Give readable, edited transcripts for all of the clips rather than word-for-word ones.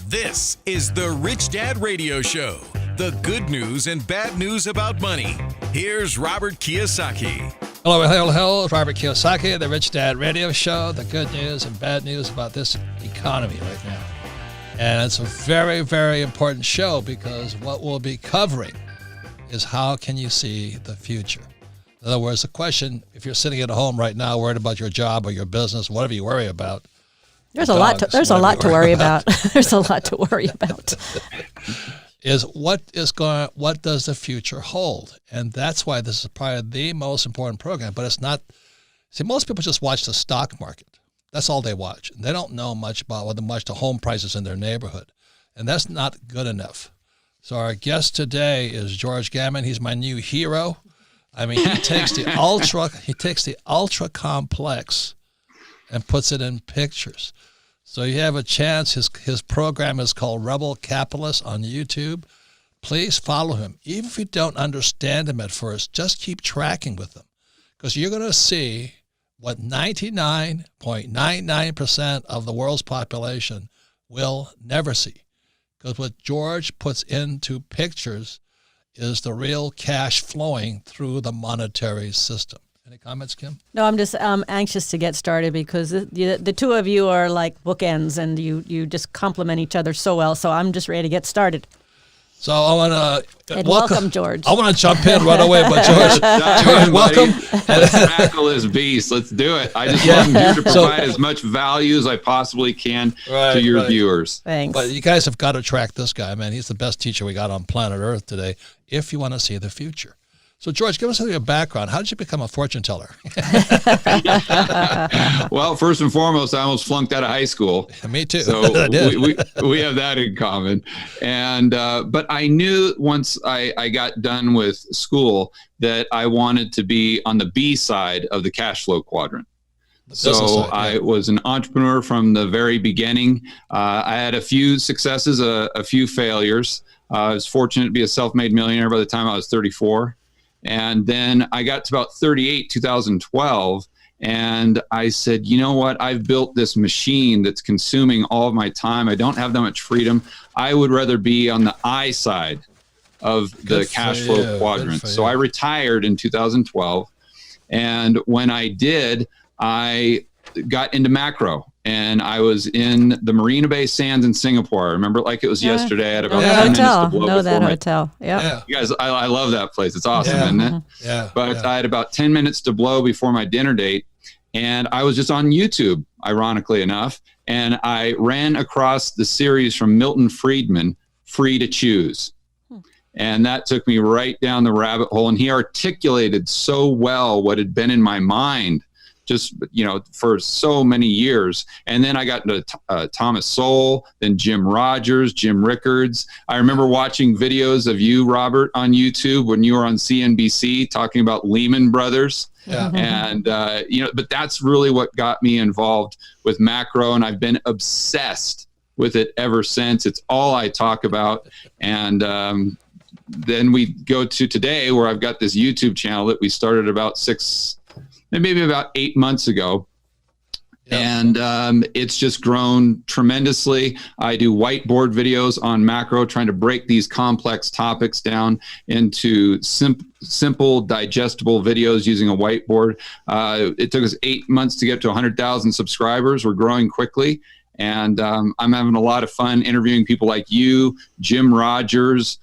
This is the Rich Dad Radio Show. The good news and bad news about money. Here's Robert Kiyosaki. Hello. It's Robert Kiyosaki, the Rich Dad Radio Show. The good news and bad news about this economy right now. And it's a very, very important show because what we'll be covering is how can you see the future? In other words, the question, if you're sitting at home right now worried about your job or your business, whatever you worry about, There's a lot to worry about. There's a lot to worry about. Is what does the future hold? And that's why this is probably the most important program, but it's not. See, most people just watch the stock market. That's all they watch. They don't know much about the home prices in their neighborhood. And that's not good enough. So our guest today is George Gammon. He's my new hero. I mean, he takes the ultra complex and puts it in pictures. So you have a chance. His program is called Rebel Capitalist on YouTube. Please follow him. Even if you don't understand him at first, just keep tracking with him because you're going to see what 99.99% of the world's population will never see. Because what George puts into pictures is the real cash flowing through the monetary system. Any comments, Kim? No, I'm just anxious to get started because the two of you are like bookends and you just complement each other so well. So I'm just ready to get started. So I want to welcome George. I want to jump in right away, but George, welcome. Let's tackle this beast. Let's do it. I just want here to provide as much value as I possibly can to your viewers. Thanks. But you guys have got to track this guy, man. He's the best teacher we got on planet Earth today if you want to see the future. So, George, give us your background. How did you become a fortune teller? Well, first and foremost, I almost flunked out of high school. Me too. So we have that in common. And but I knew once I got done with school that I wanted to be on the B side of the cash flow quadrant. So I was an entrepreneur from the very beginning. I had a few successes, a few failures. I was fortunate to be a self-made millionaire by the time I was 34. And then I got to about 38, 2012, and I said, you know what? I've built this machine that's consuming all of my time. I don't have that much freedom. I would rather be on the I side of the cash flow quadrant. So I retired in 2012. And when I did, I got into macro. And I was in the Marina Bay Sands in Singapore. I remember it like it was yesterday. I had about 10 minutes to blow hotel. Yeah. You guys, I love that place. It's awesome, isn't it? Yeah. But I had about 10 minutes to blow before my dinner date. And I was just on YouTube, ironically enough. And I ran across the series from Milton Friedman, Free to Choose. And that took me right down the rabbit hole. And he articulated so well what had been in my mind just, for so many years. And then I got into Thomas Sowell, then Jim Rogers, Jim Rickards. I remember watching videos of you, Robert, on YouTube when you were on CNBC talking about Lehman Brothers. Yeah. And, but that's really what got me involved with macro. And I've been obsessed with it ever since. It's all I talk about. And then we go to today where I've got this YouTube channel that we started about maybe about 8 months ago. Yep. And it's just grown tremendously. I do whiteboard videos on macro, trying to break these complex topics down into simple, digestible videos using a whiteboard. It took us 8 months to get to 100,000 subscribers. We're growing quickly. And I'm having a lot of fun interviewing people like you, Jim Rogers,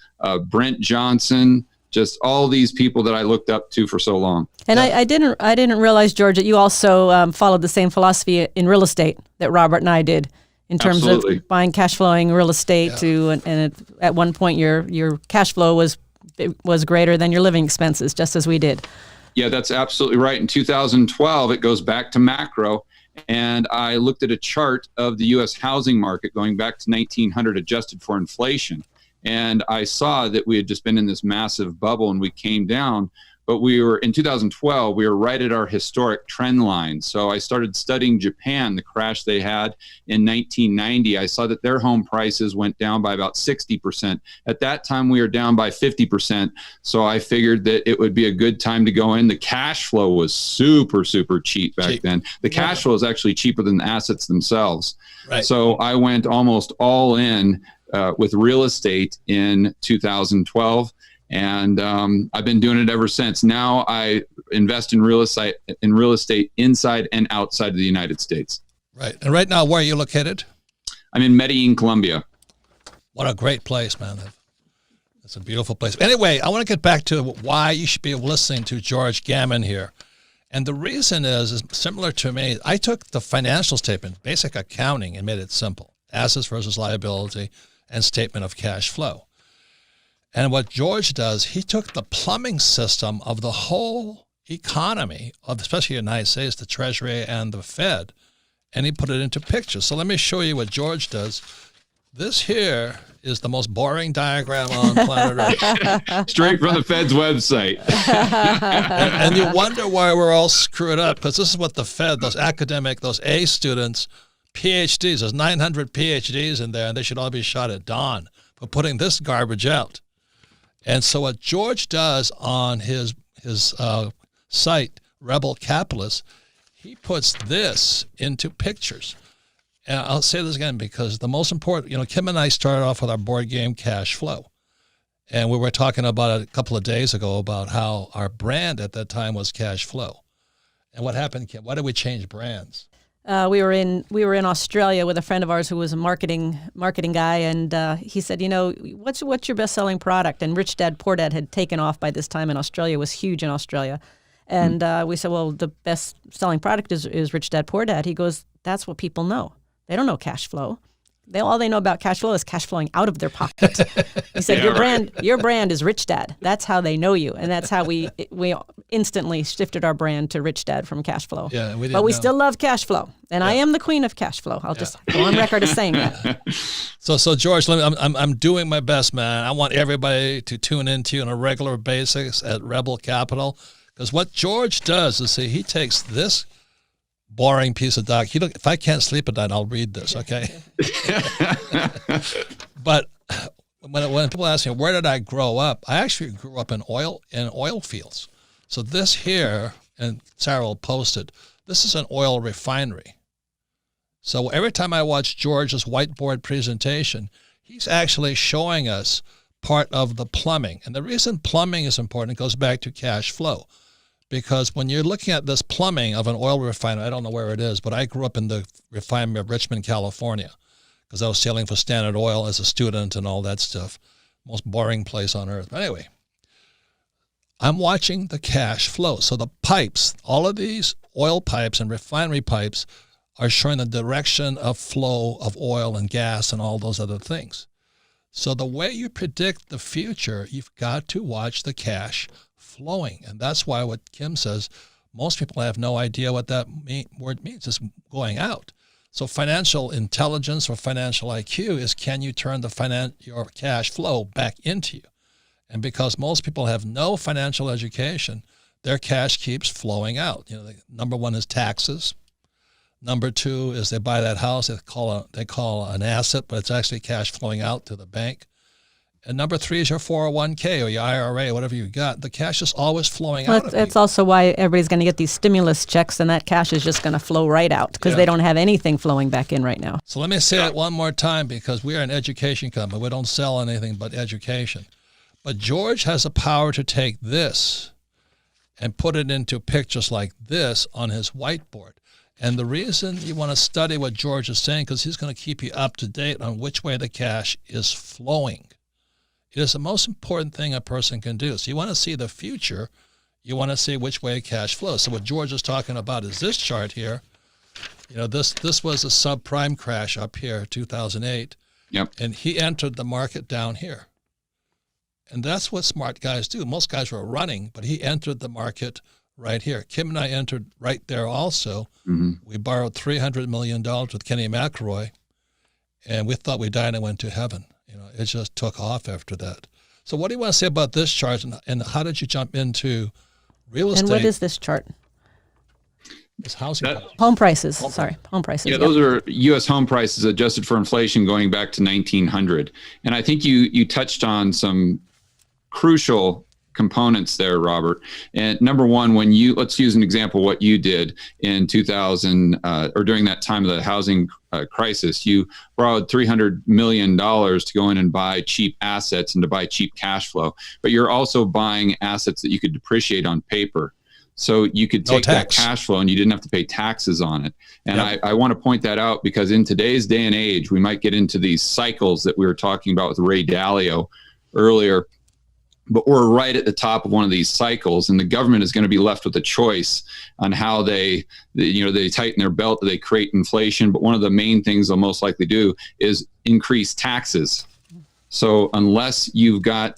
Brent Johnson, just all these people that I looked up to for so long. And I didn't realize, George, that you also followed the same philosophy in real estate that Robert and I did in terms of buying cash flowing real estate at one point your cash flow was greater than your living expenses, just as we did. Yeah, that's absolutely right. In 2012, it goes back to macro. And I looked at a chart of the U.S. housing market going back to 1900 adjusted for inflation. And I saw that we had just been in this massive bubble and we came down. but in 2012, we were right at our historic trend line. So I started studying Japan, the crash they had in 1990. I saw that their home prices went down by about 60%. At that time, we were down by 50%. So I figured that it would be a good time to go in. The cash flow was super, super cheap back then. The cash flow is actually cheaper than the assets themselves. Right. So I went almost all in with real estate in 2012. And I've been doing it ever since. Now I invest in real estate inside and outside of the United States. Right. And right now, where are you located? I'm in Medellin, Colombia. What a great place, man. It's a beautiful place. Anyway, I want to get back to why you should be listening to George Gammon here. And the reason is similar to me. I took the financial statement, basic accounting, and made it simple. Assets versus liability and statement of cash flow. And what George does, he took the plumbing system of the whole economy, of especially the United States, the Treasury and the Fed, and he put it into pictures. So let me show you what George does. This here is the most boring diagram on planet Earth. Straight from the Fed's website. and you wonder why we're all screwed up, because this is what the Fed, those A students, PhDs, there's 900 PhDs in there, and they should all be shot at dawn for putting this garbage out. And so what George does on his site, Rebel Capitalist, he puts this into pictures. And I'll say this again because the most important, Kim and I started off with our board game Cash Flow. And we were talking about it a couple of days ago about how our brand at that time was Cash Flow. And what happened, Kim? Why did we change brands? We were in Australia with a friend of ours who was a marketing guy, and he said, what's your best-selling product? And Rich Dad Poor Dad had taken off by this time in Australia, was huge in Australia. And we said, well, the best-selling product is Rich Dad Poor Dad. He goes, that's what people know. They don't know cash flow. All they know about cash flow is cash flowing out of their pocket. He said, your brand is Rich Dad. That's how they know you. And that's how we instantly shifted our brand to Rich Dad from cash flow. Yeah, we still love cash flow. And I am the queen of cash flow. I'll just go on record as saying that. So George, I'm doing my best, man. I want everybody to tune into you on a regular basis at Rebel Capital. Because what George does is he takes this boring piece of doc. If I can't sleep at night, I'll read this, okay? But when people ask me, where did I grow up? I actually grew up in oil fields. So this here, and Sarah will post it, this is an oil refinery. So every time I watch George's whiteboard presentation, he's actually showing us part of the plumbing. And the reason plumbing is important, it goes back to cash flow. Because when you're looking at this plumbing of an oil refinery, I don't know where it is, but I grew up in the refinery of Richmond, California, because I was sailing for Standard Oil as a student and all that stuff. Most boring place on earth. But anyway, I'm watching the cash flow. So the pipes, all of these oil pipes and refinery pipes are showing the direction of flow of oil and gas and all those other things. So the way you predict the future, you've got to watch the cash flowing. And that's why what Kim says, most people have no idea what that word means. It's going out. So financial intelligence or financial IQ is, can you turn your cash flow back into you? And because most people have no financial education, their cash keeps flowing out. Number one is taxes. Number two is they buy that house they call an asset, but it's actually cash flowing out to the bank. And number three is your 401k or your IRA, whatever you got. The cash is always flowing out. That's also why everybody's going to get these stimulus checks, and that cash is just going to flow right out because they don't have anything flowing back in right now. So let me say it one more time, because we are an education company. We don't sell anything but education. But George has the power to take this and put it into pictures like this on his whiteboard. And the reason you want to study what George is saying, because he's going to keep you up to date on which way the cash is flowing. It is the most important thing a person can do. So you want to see the future, you want to see which way cash flows. So what George is talking about is this chart here. This was a subprime crash up here, 2008. Yep. And he entered the market down here. And that's what smart guys do. Most guys were running, but he entered the market right here. Kim and I entered right there also. Mm-hmm. We borrowed $300 million with Kenny McElroy, and we thought we died and went to heaven. It just took off after that. So what do you want to say about this chart, and how did you jump into Real estate. And what is this chart? It's housing prices. Home prices. Sorry, home prices. Yeah, those are U.S. home prices adjusted for inflation going back to 1900. And I think you touched on some crucial components there, Robert. And number one, let's use an example, what you did in 2000 or during that time of the housing crisis, you borrowed $300 million to go in and buy cheap assets and to buy cheap cash flow, but you're also buying assets that you could depreciate on paper. So you could take that cash flow and you didn't have to pay taxes on it. And I want to point that out because in today's day and age, we might get into these cycles that we were talking about with Ray Dalio earlier, but we're right at the top of one of these cycles, and the government is going to be left with a choice on how they tighten their belt, they create inflation. But one of the main things they'll most likely do is increase taxes. So unless you've got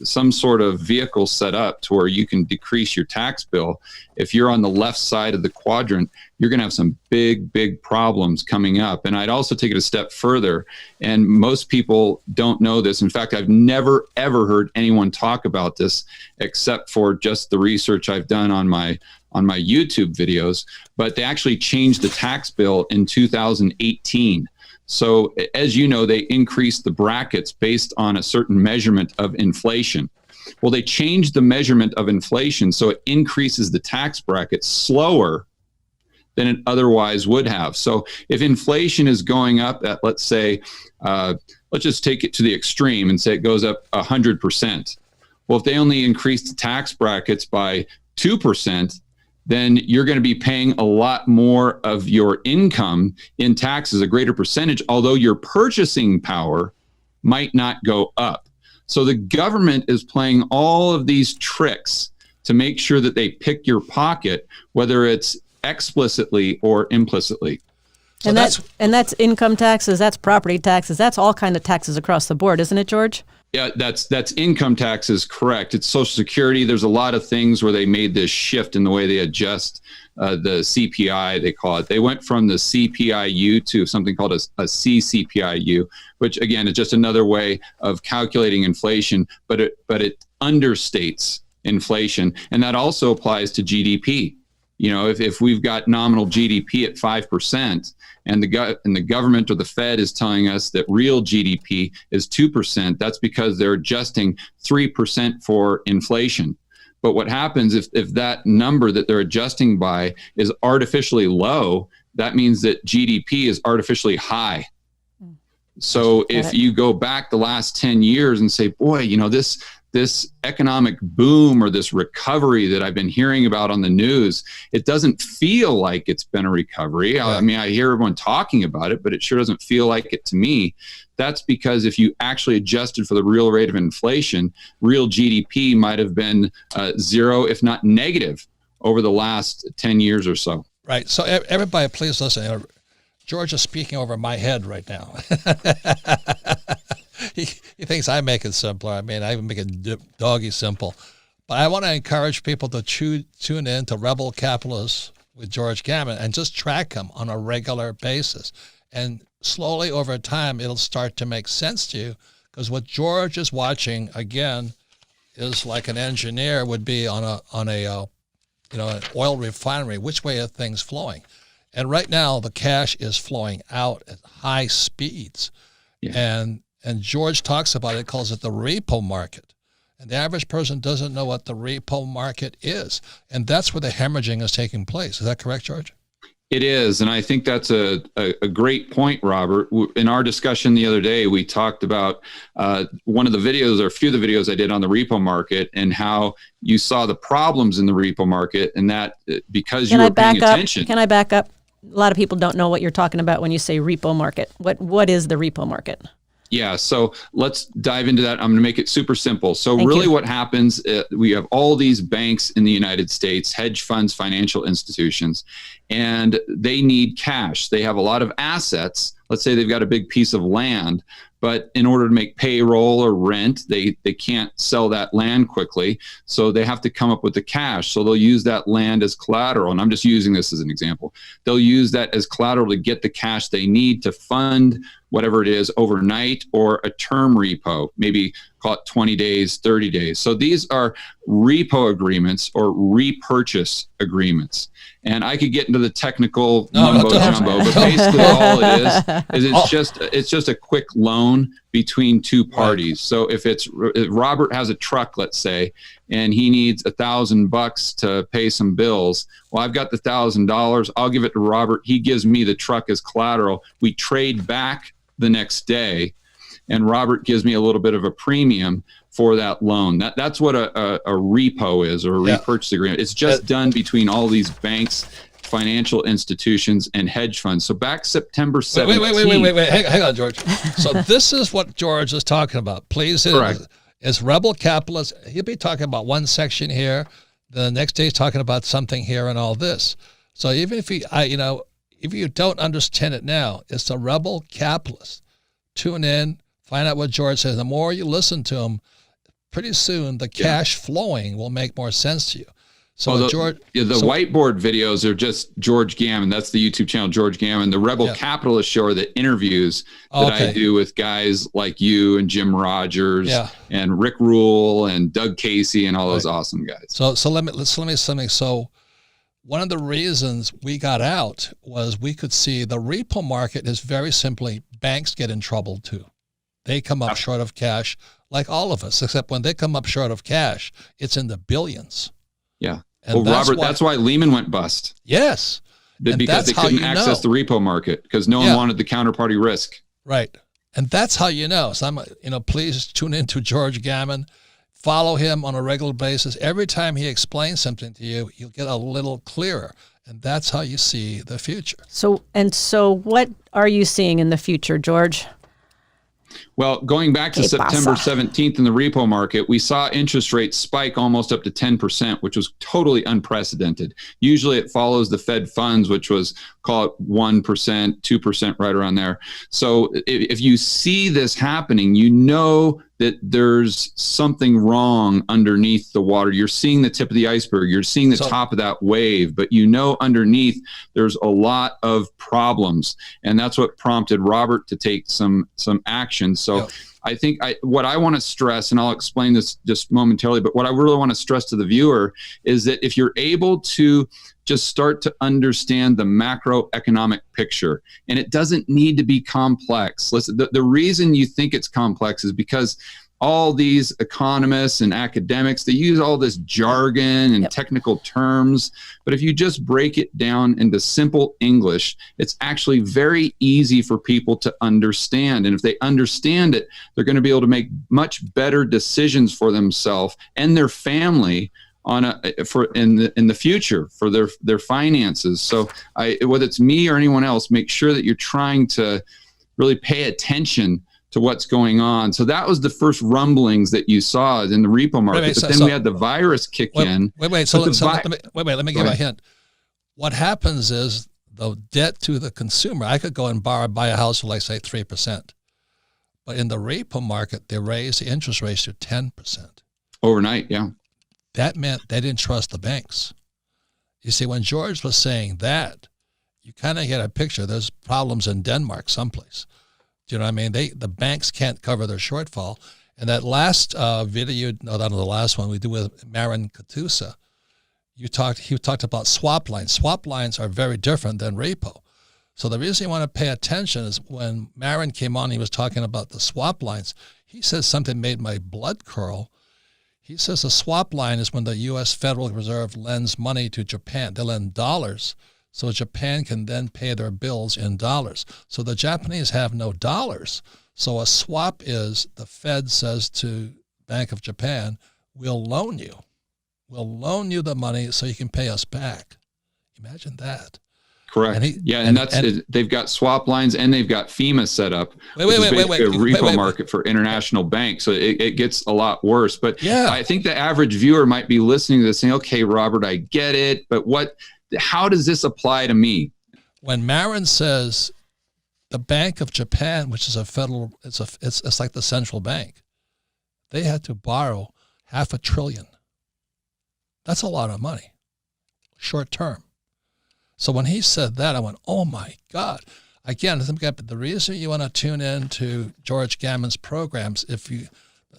some sort of vehicle set up to where you can decrease your tax bill, if you're on the left side of the quadrant, you're going to have some big, big problems coming up. And I'd also take it a step further. And most people don't know this. In fact, I've never, ever heard anyone talk about this except for just the research I've done on my YouTube videos. But they actually changed the tax bill in 2018. So as you know, they increased the brackets based on a certain measurement of inflation. Well, they changed the measurement of inflation so it increases the tax bracket slower than it otherwise would have. So if inflation is going up at, let's say, let's just take it to the extreme and say it goes up 100%. Well, if they only increase the tax brackets by 2%, then you're going to be paying a lot more of your income in taxes, a greater percentage, although your purchasing power might not go up. So the government is playing all of these tricks to make sure that they pick your pocket, whether it's explicitly or implicitly. So and that's income taxes, that's property taxes, that's all kind of taxes across the board, isn't it, George? Yeah, that's income taxes, correct. It's Social Security. There's a lot of things where they made this shift in the way they adjust the CPI, they call it. They went from the CPIU to something called a CCPIU, which again is just another way of calculating inflation, but it understates inflation, and that also applies to GDP. You know, if we've got nominal GDP at 5%, and the government or the Fed is telling us that real GDP is 2%, that's because they're adjusting 3% for inflation. But what happens if that number that they're adjusting by is artificially low, that means that GDP is artificially high. So if you go back the last 10 years and say, boy, you know, this economic boom or this recovery that I've been hearing about on the news, it doesn't feel like it's been a recovery. Yeah. I mean, I hear everyone talking about it, but it sure doesn't feel like it to me. That's because if you actually adjusted for the real rate of inflation, real GDP might have been zero, if not negative, over the last 10 years or so. Right. So everybody, please listen. George is speaking over my head right now. He thinks I make it simpler. I mean, I even make it doggy simple. But I want to encourage people to tune in to Rebel Capitalists with George Gammon and just track him on a regular basis. And slowly over time, it'll start to make sense to you, because what George is watching, again, is like an engineer would be on an oil refinery. Which way are things flowing? And right now, the cash is flowing out at high speeds. Yeah. And George talks about it, calls it the repo market. And the average person doesn't know what the repo market is. And that's where the hemorrhaging is taking place. Is that correct, George? It is. And I think that's a great point, Robert. In our discussion the other day, we talked about one of the videos, or a few of the videos I did on the repo market, and how you saw the problems in the repo market, and that because you were paying attention. Can I back up? A lot of people don't know what you're talking about when you say repo market. What is the repo market? Yeah, so let's dive into that. I'm going to make it super simple. So really what happens, we have all these banks in the United States, hedge funds, financial institutions, and they need cash. They have a lot of assets. Let's say they've got a big piece of land, but in order to make payroll or rent, they can't sell that land quickly. So they have to come up with the cash. So they'll use that land as collateral. And I'm just using this as an example. They'll use that as collateral to get the cash they need to fund whatever it is overnight, or a term repo, maybe call it 20 days, 30 days. So these are repo agreements or repurchase agreements. And I could get into the technical mumbo jumbo, but basically all it is it's just a quick loan between two parties. Right. So if Robert has a truck, let's say, and he needs $1,000 to pay some bills, well, I've got the $1,000. I'll give it to Robert. He gives me the truck as collateral. We trade back the next day, and Robert gives me a little bit of a premium for that loan. That's what a repo is, or a repurchase agreement. It's just done between all these banks, financial institutions, and hedge funds. So back September 17th. Wait. Hang on, George. So this is what George is talking about. Please, it's rebel capitalist. He'll be talking about one section here. The next day he's talking about something here and all this. So even if if you don't understand it now, it's a rebel capitalist. Tune in, find out what George says. The more you listen to him, pretty soon the cash flowing will make more sense to you. So the whiteboard videos are just George Gammon. That's the YouTube channel, George Gammon. The Rebel Capitalist Show are the interviews that I do with guys like you and Jim Rogers and Rick Rule and Doug Casey and all those awesome guys. So let me something. So one of the reasons we got out was we could see the repo market is very simply banks get in trouble too. They come up short of cash like all of us, except when they come up short of cash, it's in the billions. Yeah. And that's why Lehman went bust. Yes. Because they couldn't access the repo market because no one wanted the counterparty risk. Right. And that's how you know. So please tune into George Gammon. Follow him on a regular basis. Every time he explains something to you, you'll get a little clearer. And that's how you see the future. So what are you seeing in the future, George? Well, going back to September 17th in the repo market, we saw interest rates spike almost up to 10%, which was totally unprecedented. Usually it follows the Fed funds, which was, call it 1%, 2%, right around there. So if you see this happening, you know that there's something wrong underneath the water. You're seeing the tip of the iceberg. You're seeing the top of that wave, but you know underneath there's a lot of problems. And that's what prompted Robert to take some action. So I think what I want to stress, and I'll explain this just momentarily, but what I really want to stress to the viewer is that if you're able to just start to understand the macroeconomic picture, and it doesn't need to be complex. Listen, the reason you think it's complex is because all these economists and academics, they use all this jargon and technical terms. But if you just break it down into simple English, it's actually very easy for people to understand. And if they understand it, they're going to be able to make much better decisions for themselves and their family in the future for their finances. So whether it's me or anyone else, make sure that you're trying to really pay attention to what's going on. So that was the first rumblings that you saw in the repo market. But then we had the virus kick in. Let me give a hint. What happens is the debt to the consumer, I could go and buy a house for, like, say, 3%. But in the repo market, they raised the interest rate to 10%. Overnight, yeah. That meant they didn't trust the banks. You see, when George was saying that, you kind of get a picture. There's problems in Denmark someplace. Do you know what I mean? The banks can't cover their shortfall. And that last video, not the last one we did with Marin Katusa, he talked about swap lines. Swap lines are very different than repo. So the reason you want to pay attention is when Marin came on, he was talking about the swap lines. He says something made my blood curl. He says a swap line is when the U.S. Federal Reserve lends money to Japan. They lend dollars, so Japan can then pay their bills in dollars. So the Japanese have no dollars. So a swap is the Fed says to Bank of Japan, we'll loan you the money so you can pay us back. Imagine that. Correct. And they've got swap lines and they've got FEMA set up, a repo market for international banks. So it gets a lot worse. But I think the average viewer might be listening to this saying, okay, Robert, I get it, but how does this apply to me? When Marin says the Bank of Japan, which is a federal, it's like the central bank, they had to borrow $500 billion. That's a lot of money, short term. So when he said that, I went, oh my God. Again, the reason you want to tune in to George Gammon's programs,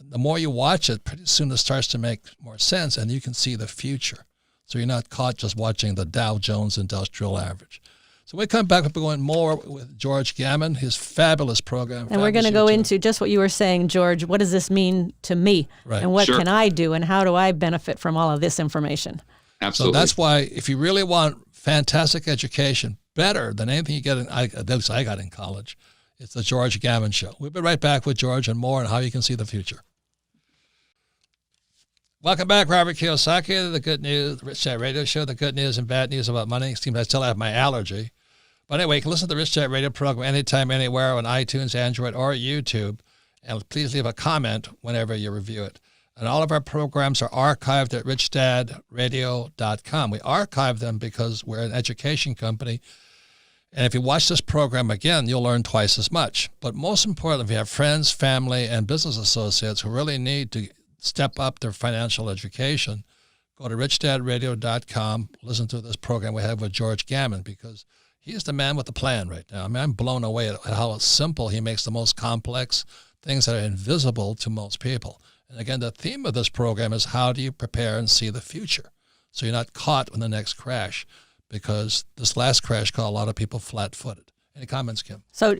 the more you watch it, pretty soon it starts to make more sense, and you can see the future. So you're not caught just watching the Dow Jones Industrial Average. So we come back, we're going more with George Gammon, his fabulous program. And we're going to go into just what you were saying, George. What does this mean to me? Right. And what can I do? And how do I benefit from all of this information? Absolutely. So that's why if you really want fantastic education, better than anything you get I got in college, it's the George Gammon Show. We'll be right back with George and more on how you can see the future. Welcome back, Robert Kiyosaki, the Good News, the Rich Dad Radio Show, the good news and bad news about money. It seems I still have my allergy. But anyway, you can listen to the Rich Dad Radio program anytime, anywhere on iTunes, Android, or YouTube. And please leave a comment whenever you review it. And all of our programs are archived at richdadradio.com. We archive them because we're an education company. And if you watch this program again, you'll learn twice as much. But most importantly, if you have friends, family, and business associates who really need to step up their financial education, go to richdadradio.com, listen to this program we have with George Gammon, because he's the man with the plan right now. I mean, I'm blown away at how simple he makes the most complex things that are invisible to most people. And again, the theme of this program is how do you prepare and see the future so you're not caught in the next crash, because this last crash caught a lot of people flat-footed. Any comments, Kim? So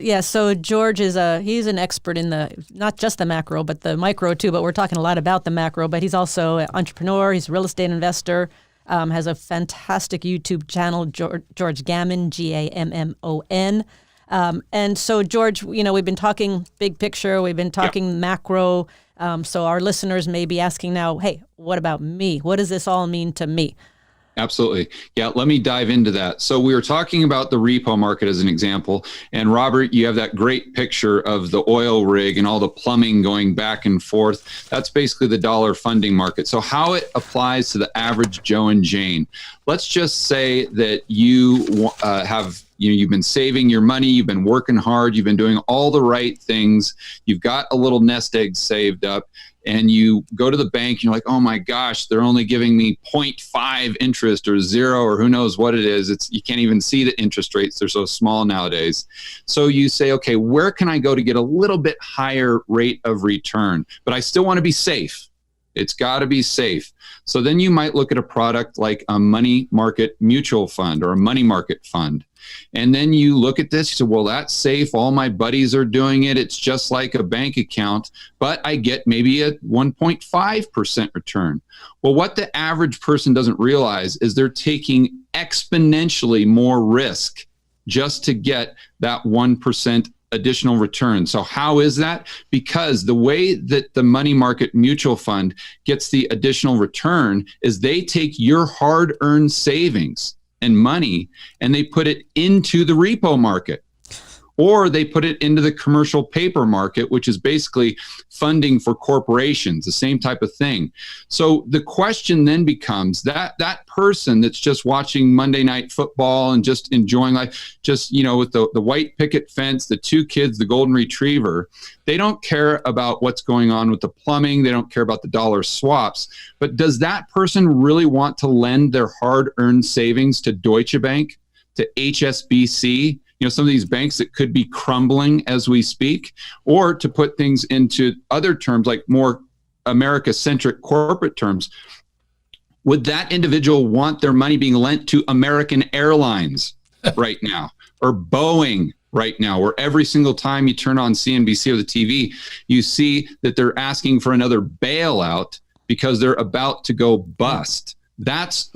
George he's an expert in not just the macro, but the micro too, but we're talking a lot about the macro, but he's also an entrepreneur, he's a real estate investor, has a fantastic YouTube channel, George Gammon, Gammon. And so George, we've been talking big picture, we've been talking macro, so our listeners may be asking now, hey, what about me? What does this all mean to me? Absolutely. Yeah, let me dive into that. So we were talking about the repo market as an example. And Robert, you have that great picture of the oil rig and all the plumbing going back and forth. That's basically the dollar funding market. So how it applies to the average Joe and Jane. Let's just say that you you've been saving your money, you've been working hard, you've been doing all the right things, you've got a little nest egg saved up, and you go to the bank and you're like, oh my gosh, they're only giving me 0.5 interest or 0 or who knows what it is. You can't even see the interest rates. They're so small nowadays. So you say, okay, where can I go to get a little bit higher rate of return? But I still want to be safe. It's got to be safe. So then you might look at a product like a money market mutual fund or a money market fund. And then you look at this, you say, well, that's safe. All my buddies are doing it. It's just like a bank account, but I get maybe a 1.5% return. Well, what the average person doesn't realize is they're taking exponentially more risk just to get that 1% additional return. So how is that? Because the way that the money market mutual fund gets the additional return is they take your hard-earned savings and money and they put it into the repo market, or they put it into the commercial paper market, which is basically funding for corporations, the same type of thing. So the question then becomes that person that's just watching Monday Night Football and just enjoying life, just, with the white picket fence, the 2 kids, the golden retriever, they don't care about what's going on with the plumbing. They don't care about the dollar swaps. But does that person really want to lend their hard-earned savings to Deutsche Bank, to HSBC, some of these banks that could be crumbling as we speak, or to put things into other terms like more America-centric corporate terms? Would that individual want their money being lent to American Airlines right now, or Boeing right now, where every single time you turn on CNBC or the TV, you see that they're asking for another bailout because they're about to go bust? That's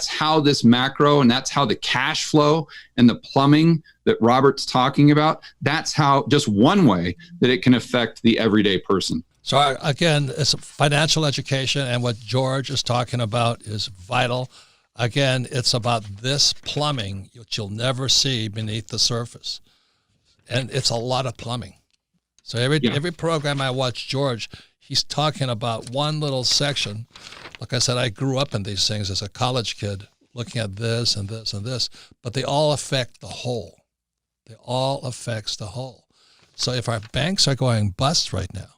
how this macro, and that's how the cash flow and the plumbing that Robert's talking about, that's how, just one way that it can affect the everyday person. So again, it's financial education, and what George is talking about is vital. Again, it's about this plumbing, which you'll never see beneath the surface. And it's a lot of plumbing. So every program I watch George, he's talking about one little section. Like I said, I grew up in these things as a college kid, looking at this and this and this, but they all affect the whole. They all affects the whole. So if our banks are going bust right now,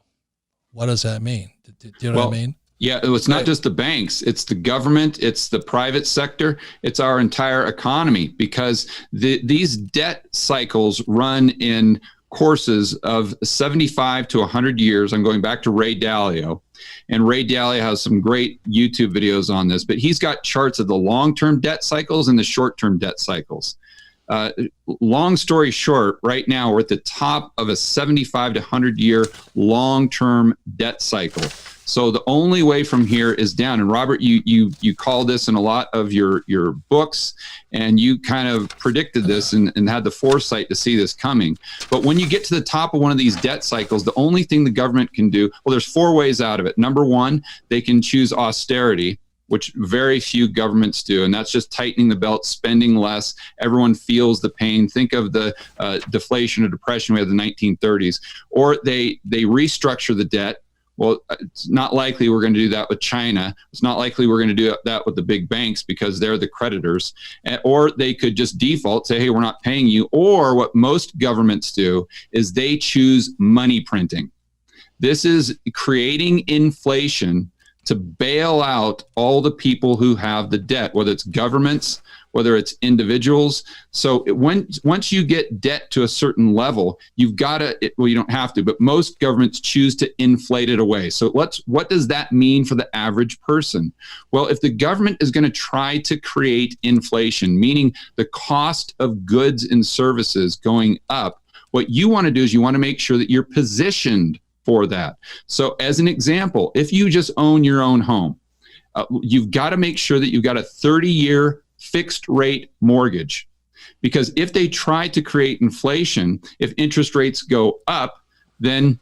what does that mean? Do you know what I mean? Yeah, it's not just the banks, it's the government, it's the private sector, it's our entire economy, because these debt cycles run in courses of 75 to 100 years. I'm going back to Ray Dalio. And Ray Dalio has some great YouTube videos on this, but he's got charts of the long-term debt cycles and the short-term debt cycles. Long story short, right now we're at the top of a 75 to 100-year long-term debt cycle. So the only way from here is down. And Robert, you call this in a lot of your books, and you kind of predicted this and had the foresight to see this coming. But when you get to the top of one of these debt cycles, the only thing the government can do, well, there's 4 ways out of it. Number one, they can choose austerity, which very few governments do. And that's just tightening the belt, spending less. Everyone feels the pain. Think of the deflation or depression we had in the 1930s. Or they restructure the debt. Well, it's not likely we're going to do that with China. It's not likely we're going to do that with the big banks because they're the creditors. Or they could just default, say, hey, we're not paying you. Or what most governments do is they choose money printing. This is creating inflation to bail out all the people who have the debt, whether it's governments, whether it's individuals. So once you get debt to a certain level, you've got to, well, you don't have to, but most governments choose to inflate it away. So what does that mean for the average person? Well, if the government is going to try to create inflation, meaning the cost of goods and services going up, what you want to do is you want to make sure that you're positioned for that. So as an example, if you just own your own home, you've got to make sure that you've got a 30-year fixed rate mortgage. Because if they try to create inflation, if interest rates go up, then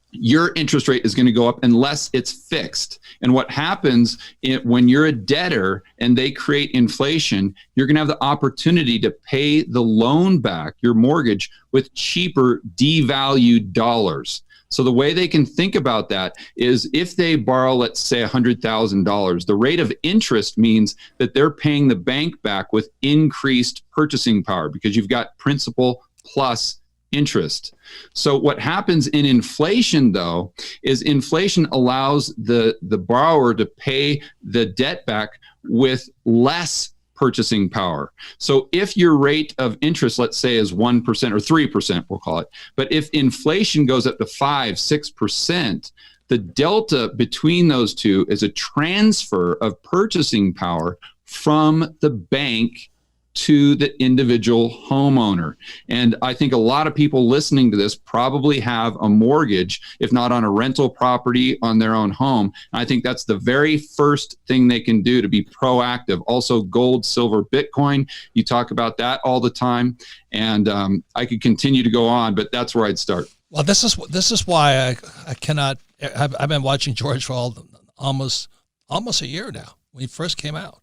your interest rate is going to go up unless it's fixed. And what happens when you're a debtor and they create inflation, you're going to have the opportunity to pay the loan back, your mortgage, with cheaper devalued dollars. So the way they can think about that is if they borrow, let's say $100,000, the rate of interest means that they're paying the bank back with increased purchasing power because you've got principal plus interest. So what happens in inflation, though, is inflation allows the borrower to pay the debt back with less purchasing power. So if your rate of interest, let's say, is 1% or 3%, we'll call it, but if inflation goes up to 5-6%, the delta between those two is a transfer of purchasing power from the bank to the individual homeowner. And I think a lot of people listening to this probably have a mortgage, if not on a rental property, on their own home. And I think that's the very first thing they can do to be proactive. Also, gold, silver, Bitcoin. You talk about that all the time. And I could continue to go on, but that's where I'd start. Well, this is why I cannot. I've been watching George for almost a year now when he first came out.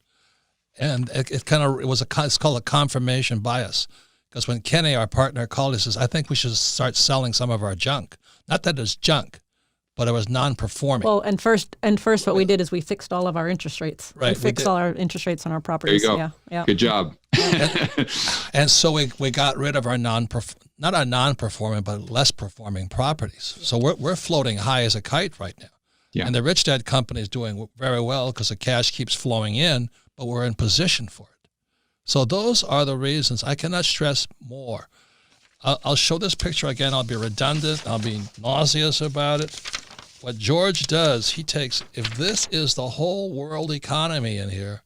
And it's called a confirmation bias, because when Kenny, our partner, called, he says, I think we should start selling some of our junk. Not that it's junk, but it was non-performing. Well, and first, what we did is we fixed all of our interest rates. Right, we fixed all our interest rates on our properties. There you go. Yeah. Good job. And so we got rid of our not our non-performing, but less performing properties. So we're floating high as a kite right now. Yeah. And the Rich Dad Company is doing very well because the cash keeps flowing in, but we're in position for it. So those are the reasons. I cannot stress more. I'll show this picture again. I'll be redundant. I'll be nauseous about it. What George does, he takes, if this is the whole world economy in here,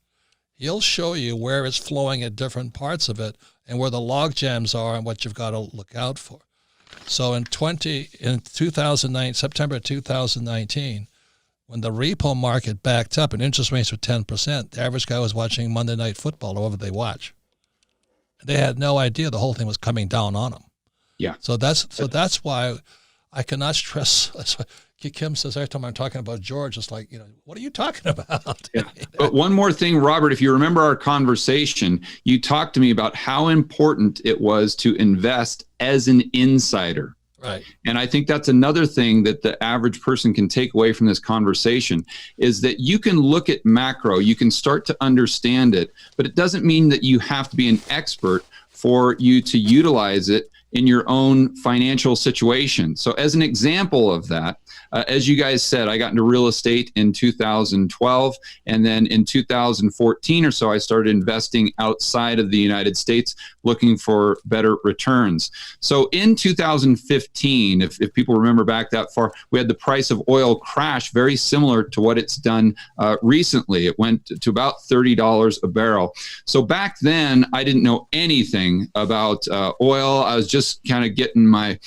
he'll show you where it's flowing at different parts of it and where the log jams are and what you've got to look out for. So in 2009, September 2019, when the repo market backed up and interest rates were 10%, the average guy was watching Monday Night Football, or whatever they watch. They had no idea the whole thing was coming down on them. Yeah. So that's why I cannot stress. That's why Kim says every time I'm talking about George, it's like, what are you talking about? Yeah. But one more thing, Robert, if you remember our conversation, you talked to me about how important it was to invest as an insider. Right. And I think that's another thing that the average person can take away from this conversation is that you can look at macro, you can start to understand it, but it doesn't mean that you have to be an expert for you to utilize it in your own financial situation. So as an example of that, as you guys said, I got into real estate in 2012, and then in 2014 or so, I started investing outside of the United States, looking for better returns. So in 2015, if people remember back that far, we had the price of oil crash, very similar to what it's done recently. It went to about $30 a barrel. So back then, I didn't know anything about oil. I was just kind of getting my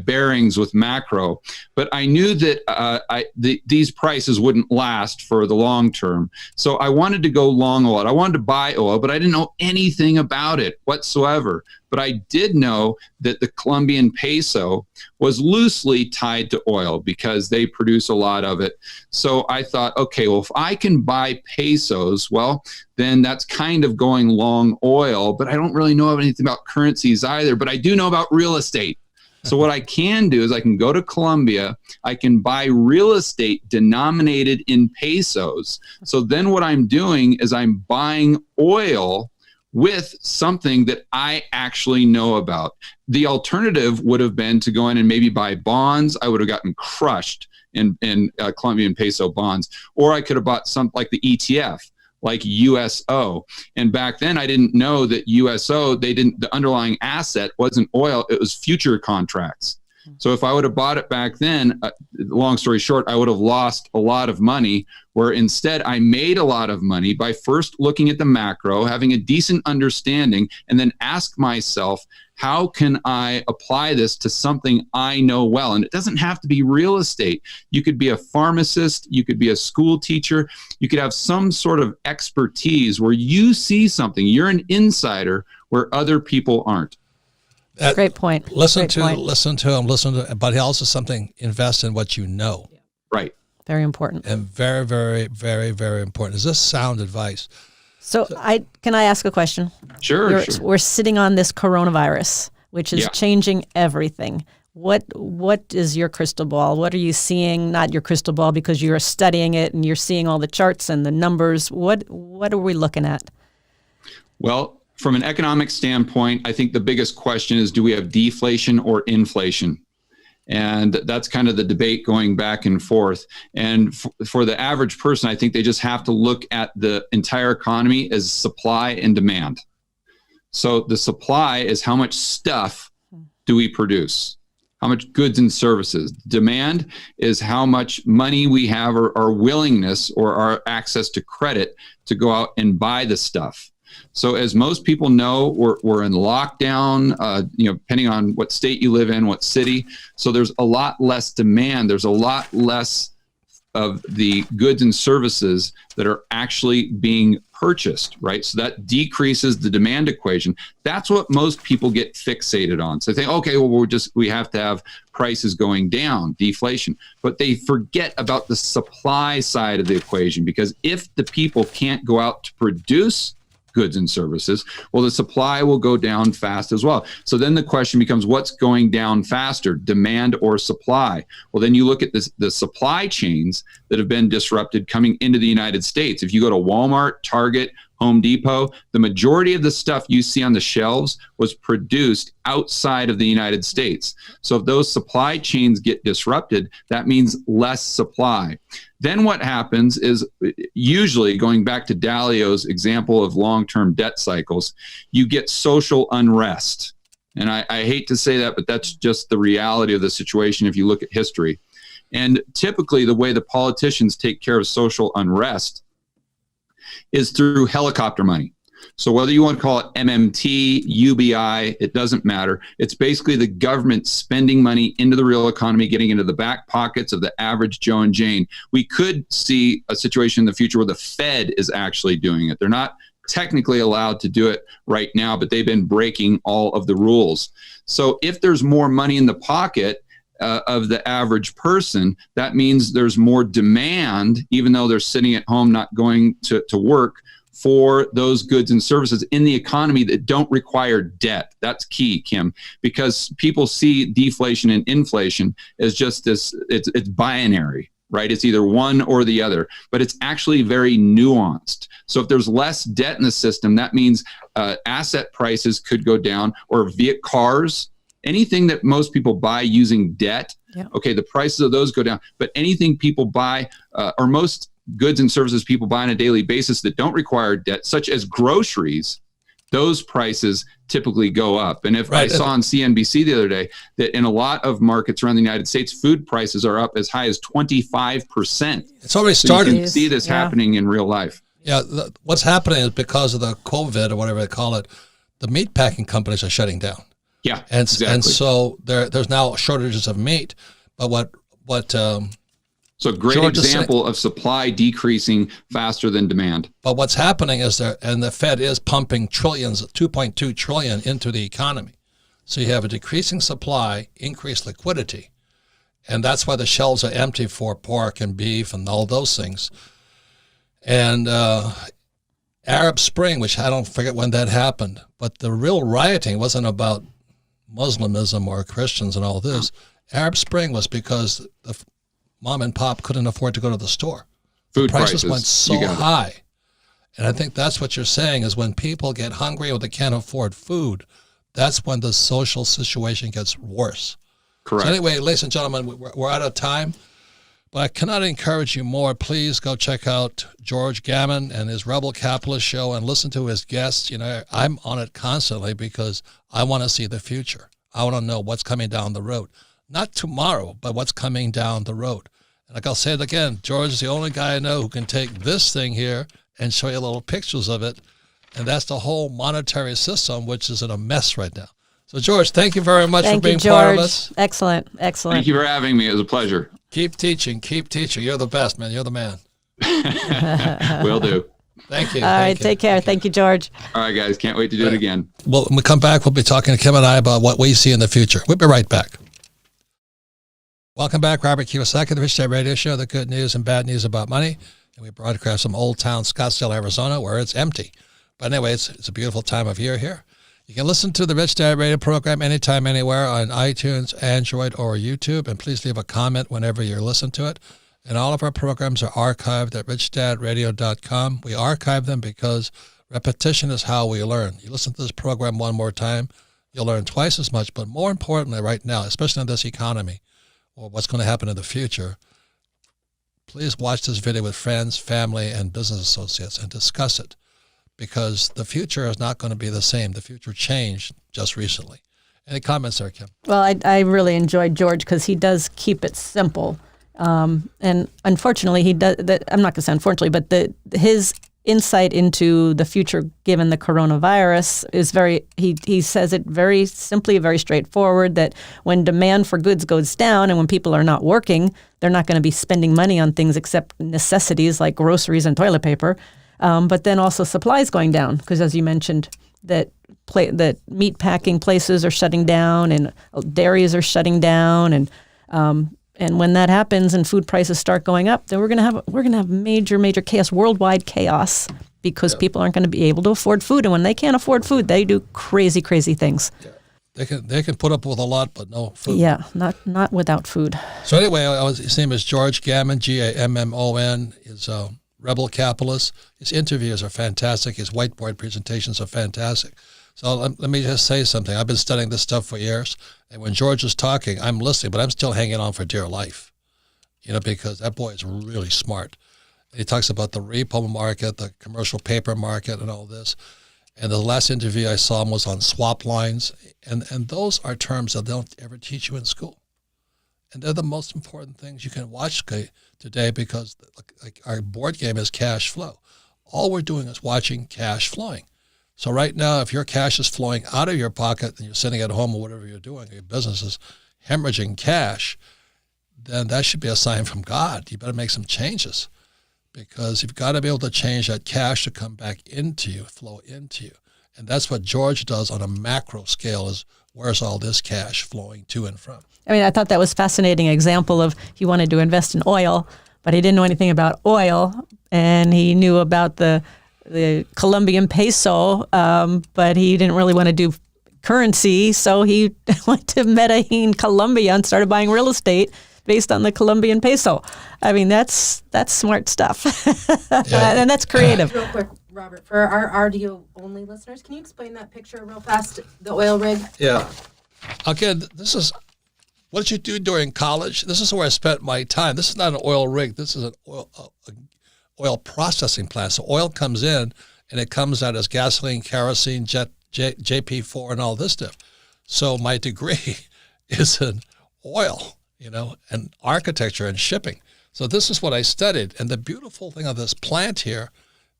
bearings with macro, but I knew that these prices wouldn't last for the long term. So I wanted to go long oil. I wanted to buy oil, but I didn't know anything about it whatsoever. But I did know that the Colombian peso was loosely tied to oil because they produce a lot of it. So I thought, okay, well, if I can buy pesos, well, then that's kind of going long oil, but I don't really know anything about currencies either, but I do know about real estate. So what I can do is I can go to Colombia, I can buy real estate denominated in pesos. So then what I'm doing is I'm buying oil with something that I actually know about. The alternative would have been to go in and maybe buy bonds. I would have gotten crushed in Colombian peso bonds. Or I could have bought something like the ETF, like USO. And back then I didn't know that USO, the underlying asset wasn't oil, it was future contracts. So if I would have bought it back then, long story short, I would have lost a lot of money, where instead I made a lot of money by first looking at the macro, having a decent understanding, and then ask myself, how can I apply this to something I know well? And it doesn't have to be real estate. You could be a pharmacist, you could be a school teacher, you could have some sort of expertise where you see something, you're an insider where other people aren't. Great point. Listen to him, but also something, invest in what you know. Right. Very important. And very, very, very, very important. Is this sound advice? So can I ask a question? Sure. We're sitting on this coronavirus, which is changing everything. What is your crystal ball? What are you seeing? Not your crystal ball because you're studying it and you're seeing all the charts and the numbers. What are we looking at? Well, from an economic standpoint, I think the biggest question is, do we have deflation or inflation? And that's kind of the debate going back and forth. And for the average person, I think they just have to look at the entire economy as supply and demand. So the supply is how much stuff do we produce? How much goods and services? Demand is how much money we have, or our willingness or our access to credit to go out and buy the stuff. So as most people know, we're in lockdown, depending on what state you live in, what city. So there's a lot less demand. There's a lot less of the goods and services that are actually being purchased, right? So that decreases the demand equation. That's what most people get fixated on. So they think, okay, well, we have to have prices going down, deflation. But they forget about the supply side of the equation, because if the people can't go out to produce goods and services, well, the supply will go down fast as well. So then the question becomes, what's going down faster, demand or supply? Well, then you look at the supply chains that have been disrupted coming into the United States. If you go to Walmart, Target, Home Depot, the majority of the stuff you see on the shelves was produced outside of the United States. So if those supply chains get disrupted, that means less supply. Then what happens is, usually going back to Dalio's example of long-term debt cycles, you get social unrest. And I hate to say that, but that's just the reality of the situation if you look at history. And typically the way the politicians take care of social unrest is through helicopter money. So whether you want to call it MMT, UBI, it doesn't matter. It's basically the government spending money into the real economy, getting into the back pockets of the average Joe and Jane. We could see a situation in the future where the Fed is actually doing it. They're not technically allowed to do it right now, but they've been breaking all of the rules. So if there's more money in the pocket of the average person, that means there's more demand, even though they're sitting at home not going to work, for those goods and services in the economy that don't require debt. That's key, Kim, because people see deflation and inflation as just this, it's binary, right? It's either one or the other, but it's actually very nuanced. So if there's less debt in the system, that means asset prices could go down, or cars, anything that most people buy using debt, okay, the prices of those go down. But anything people buy, or most goods and services people buy on a daily basis that don't require debt, such as groceries, those prices typically go up. And if I saw on CNBC the other day that in a lot of markets around the United States, food prices are up as high as 25%. It's already started. So you can see this happening in real life. Yeah, what's happening is because of the COVID or whatever they call it, the meat packing companies are shutting down. Yeah, and exactly. And so there's now shortages of meat. But so great George example of supply decreasing faster than demand. But what's happening is and the Fed is pumping trillions, 2.2 trillion into the economy. So you have a decreasing supply, increased liquidity, and that's why the shelves are empty for pork and beef and all those things. And Arab Spring, which I don't forget when that happened, but the real rioting wasn't about Muslimism or Christians and all this. Arab Spring was because the mom and pop couldn't afford to go to the store. Food prices went so high. And I think that's what you're saying is when people get hungry or they can't afford food, that's when the social situation gets worse. Correct. So anyway, ladies and gentlemen, we're out of time, but I cannot encourage you more. Please go check out George Gammon and his Rebel Capitalist show and listen to his guests. You know, I'm on it constantly because I want to see the future. I want to know what's coming down the road. Not tomorrow, but what's coming down the road. And like I'll say it again, George is the only guy I know who can take this thing here and show you little pictures of it. And that's the whole monetary system, which is in a mess right now. So, George, thank you very much for being part of us. Excellent. Thank you for having me. It was a pleasure. Keep teaching. You're the best, man. You're the man. Will do. Thank you. All right, take care. Thank you, George. All right, guys. Can't wait to do it again. Well, when we come back, we'll be talking to Kim and I about what we see in the future. We'll be right back. Welcome back, Robert Kiyosaki, the Rich Dad Radio Show, the good news and bad news about money. And we broadcast from Old Town Scottsdale, Arizona, where it's empty. But anyway, it's a beautiful time of year here. You can listen to the Rich Dad Radio program anytime, anywhere on iTunes, Android, or YouTube. And please leave a comment whenever you listen to it. And all of our programs are archived at richdadradio.com. We archive them because repetition is how we learn. You listen to this program one more time, you'll learn twice as much. But more importantly right now, especially in this economy, or what's going to happen in the future, please watch this video with friends, family, and business associates and discuss it, because the future is not going to be the same. The future changed just recently. Any comments there, Kim? Well, I really enjoyed George because he does keep it simple. And unfortunately, he does that. I'm not going to say unfortunately, but his insight into the future, given the coronavirus, is he says it very simply, very straightforward, that when demand for goods goes down and when people are not working, they're not going to be spending money on things except necessities like groceries and toilet paper. But then also supplies going down, because as you mentioned, that meat packing places are shutting down and dairies are shutting down, and when that happens and food prices start going up, then we're gonna have major chaos, worldwide chaos, because people aren't going to be able to afford food, and when they can't afford food, they do crazy things. Yeah. They can put up with a lot, but no food. Yeah, not without food. So anyway, his name is George Gammon, Gammon. He's a Rebel Capitalist. His interviews are fantastic. His whiteboard presentations are fantastic. So let me just say something. I've been studying this stuff for years, and when George is talking, I'm listening, but I'm still hanging on for dear life, because that boy is really smart. He talks about the repo market, the commercial paper market, and all this. And the last interview I saw him was on swap lines, and those are terms that they don't ever teach you in school. And they're the most important things you can watch today, because like our board game is cash flow. All we're doing is watching cash flowing. So right now, if your cash is flowing out of your pocket and you're sitting at home or whatever you're doing, your business is hemorrhaging cash, then that should be a sign from God. You better make some changes, because you've got to be able to change that cash to come back into you, flow into you. And that's what George does on a macro scale, is where's all this cash flowing to and from. I mean, I thought that was a fascinating example of he wanted to invest in oil, but he didn't know anything about oil, and he knew about the Colombian peso, but he didn't really want to do currency, so he went to Medellin, Colombia, and started buying real estate based on the Colombian peso. I mean, that's smart stuff, and that's creative. Real quick, Robert, for our audio-only listeners, can you explain that picture real fast, the oil rig? Yeah. Again, this is what did you do during college? This is where I spent my time. This is not an oil rig. This is an oil processing plant. So oil comes in, and it comes out as gasoline, kerosene, JP4, and all this stuff. So my degree is in oil, and architecture and shipping. So this is what I studied. And the beautiful thing of this plant here,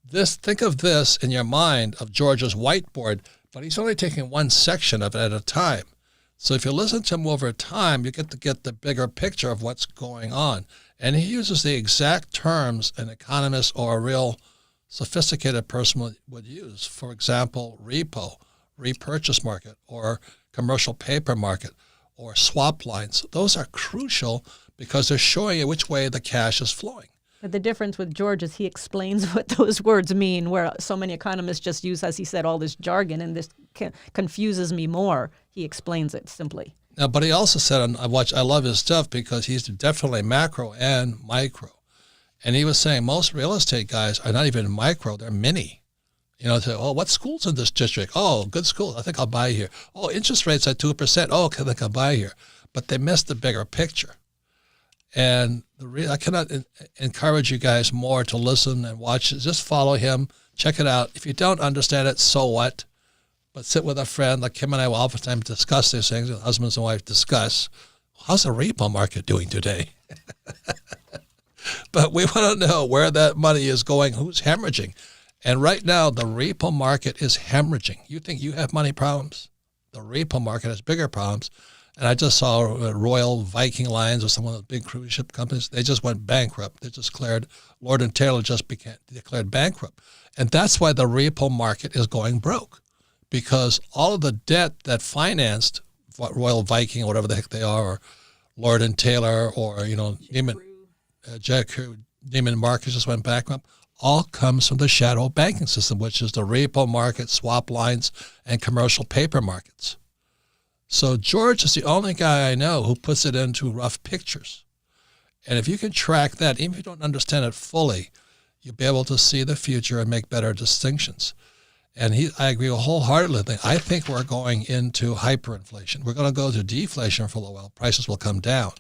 think of this in your mind of George's whiteboard, but he's only taking one section of it at a time. So if you listen to him over time, you get to get the bigger picture of what's going on. And he uses the exact terms an economist or a real sophisticated person would use. For example, repo, repurchase market, or commercial paper market, or swap lines. Those are crucial because they're showing you which way the cash is flowing. But the difference with George is he explains what those words mean, where so many economists just use, as he said, all this jargon, and this confuses me more. He explains it simply. Now, but he also said, I love his stuff because he's definitely macro and micro. And he was saying most real estate guys are not even micro, they're mini. Say, oh, what school's in this district? Oh, good school. I think I'll buy here. Oh, interest rates at 2%. Oh, I think I'll buy here. But they missed the bigger picture. And I cannot encourage you guys more to listen and watch it. Just follow him. Check it out. If you don't understand it, so what? But sit with a friend. Like Kim and I will oftentimes discuss these things. Husbands and wives discuss. How's the repo market doing today? But we want to know where that money is going, who's hemorrhaging. And right now, the repo market is hemorrhaging. You think you have money problems? The repo market has bigger problems. And I just saw Royal Viking Lines or some of the big cruise ship companies. They just went bankrupt. They just declared, Lord and Taylor just declared bankrupt. And that's why the repo market is going broke, because all of the debt that financed Royal Viking or whatever the heck they are, or Lord and Taylor, or, Neiman Marcus just went bankrupt, all comes from the shadow banking system, which is the repo market, swap lines, and commercial paper markets. So George is the only guy I know who puts it into rough pictures. And if you can track that, even if you don't understand it fully, you'll be able to see the future and make better distinctions. And I agree wholeheartedly. I think we're going into hyperinflation. We're going to go to deflation for a little while. Prices will come down.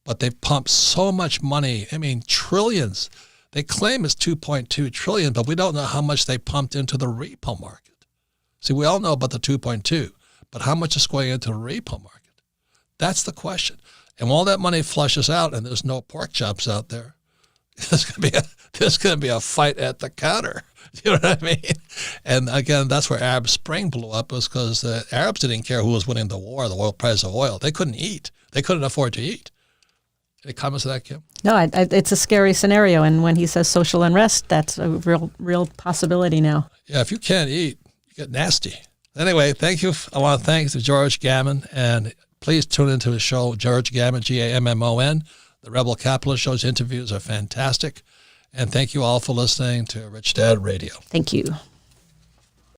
But they've pumped so much money. Trillions. They claim it's 2.2 trillion, but we don't know how much they pumped into the repo market. See, we all know about the 2.2. But how much is going into the repo market? That's the question. And when all that money flushes out and there's no pork chops out there, there's going to be a fight at the counter. You know what I mean? And again, that's where Arab Spring blew up, was because the Arabs didn't care who was winning the war, the oil price of oil. They couldn't eat. They couldn't afford to eat. Any comments to that, Kim? No, it's a scary scenario. And when he says social unrest, that's a real possibility now. Yeah, if you can't eat, you get nasty. Anyway, thank you. I want to thank George Gammon, and please tune into his show, George Gammon, Gammon. The Rebel Capitalist Show's interviews are fantastic. And thank you all for listening to Rich Dad Radio. Thank you.